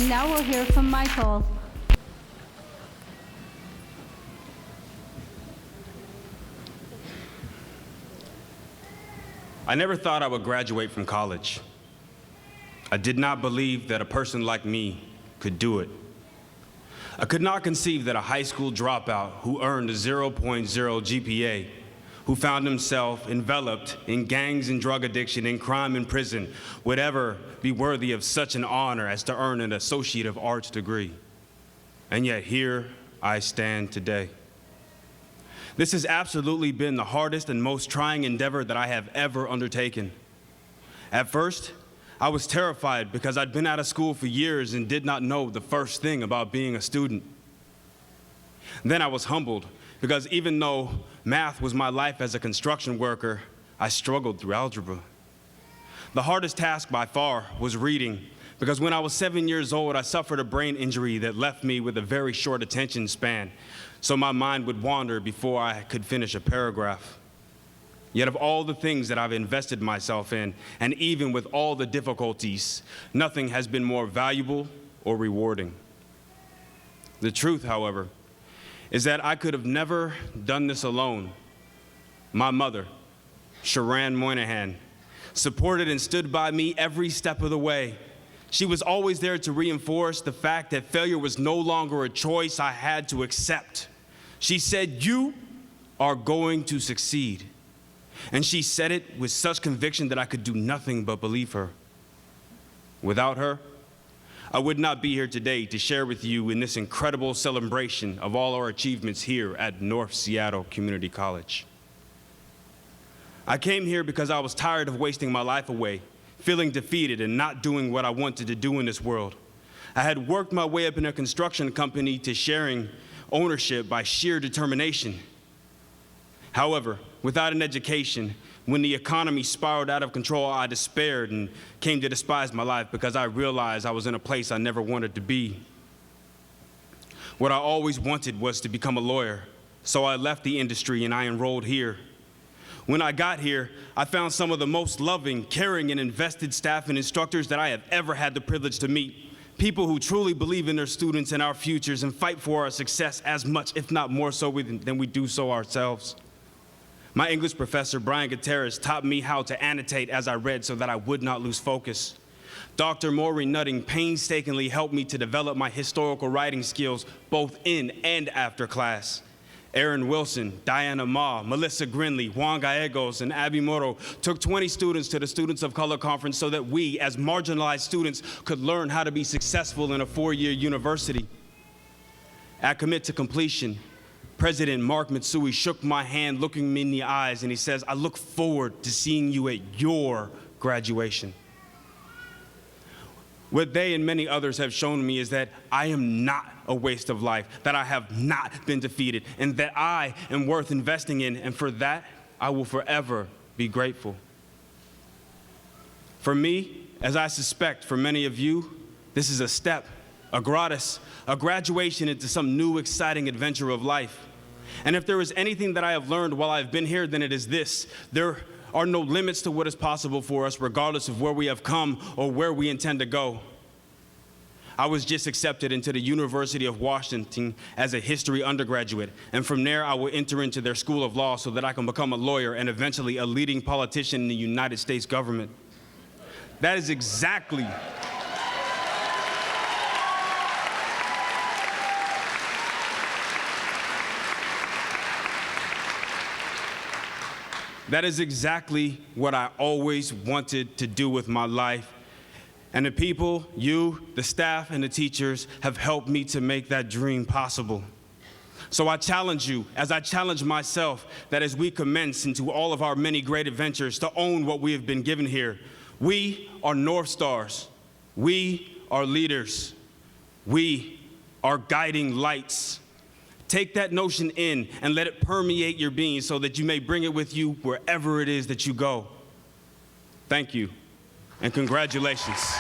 And now we'll hear from Michael. I never thought I would graduate from college. I did not believe that a person like me could do it. I could not conceive that a high school dropout who earned a 0.0 GPA, who found himself enveloped in gangs and drug addiction and crime in prison, would ever be worthy of such an honor as to earn an Associate of Arts degree. And yet here I stand today. This has absolutely been the hardest and most trying endeavor that I have ever undertaken. At first, I was terrified because I'd been out of school for years and did not know the first thing about being a student. Then I was humbled because even though math was my life as a construction worker, I struggled through algebra. The hardest task by far was reading, because when I was 7 years old, I suffered a brain injury that left me with a very short attention span, so my mind would wander before I could finish a paragraph. Yet of all the things that I've invested myself in, and even with all the difficulties, nothing has been more valuable or rewarding. The truth, however, is that I could have never done this alone. My mother, Sharan Moynihan, supported and stood by me every step of the way. She was always there to reinforce the fact that failure was no longer a choice I had to accept. She said, "You are going to succeed." And she said it with such conviction that I could do nothing but believe her. Without her, I would not be here today to share with you in this incredible celebration of all our achievements here at North Seattle Community College. I came here because I was tired of wasting my life away, feeling defeated and not doing what I wanted to do in this world. I had worked my way up in a construction company to sharing ownership by sheer determination. However, without an education, when the economy spiraled out of control, I despaired and came to despise my life because I realized I was in a place I never wanted to be. What I always wanted was to become a lawyer, so I left the industry and I enrolled here. When I got here, I found some of the most loving, caring, and invested staff and instructors that I have ever had the privilege to meet. People who truly believe in their students and our futures and fight for our success as much, if not more so than we do so ourselves. My English professor, Brian Gutierrez, taught me how to annotate as I read so that I would not lose focus. Dr. Maury Nutting painstakingly helped me to develop my historical writing skills both in and after class. Aaron Wilson, Diana Ma, Melissa Grinley, Juan Gallegos, and Abby Moro took 20 students to the Students of Color Conference so that we, as marginalized students, could learn how to be successful in a 4-year university. At Commit to Completion, President Mark Mitsui shook my hand, looking me in the eyes, and he says, "I look forward to seeing you at your graduation." What they and many others have shown me is that I am not a waste of life, that I have not been defeated, and that I am worth investing in, and for that, I will forever be grateful. For me, as I suspect for many of you, this is a step, a gratis, a graduation into some new exciting adventure of life. And if there is anything that I have learned while I've been here, then it is this: there are no limits to what is possible for us, regardless of where we have come or where we intend to go. I was just accepted into the University of Washington as a history undergraduate, and from there I will enter into their School of Law so that I can become a lawyer and eventually a leading politician in the United States government. That is exactly what I always wanted to do with my life. And the people, you, the staff, and the teachers have helped me to make that dream possible. So I challenge you, as I challenge myself, that as we commence into all of our many great adventures, to own what we have been given here. We are North Stars. We are leaders. We are guiding lights. Take that notion in and let it permeate your being so that you may bring it with you wherever it is that you go. Thank you, and congratulations.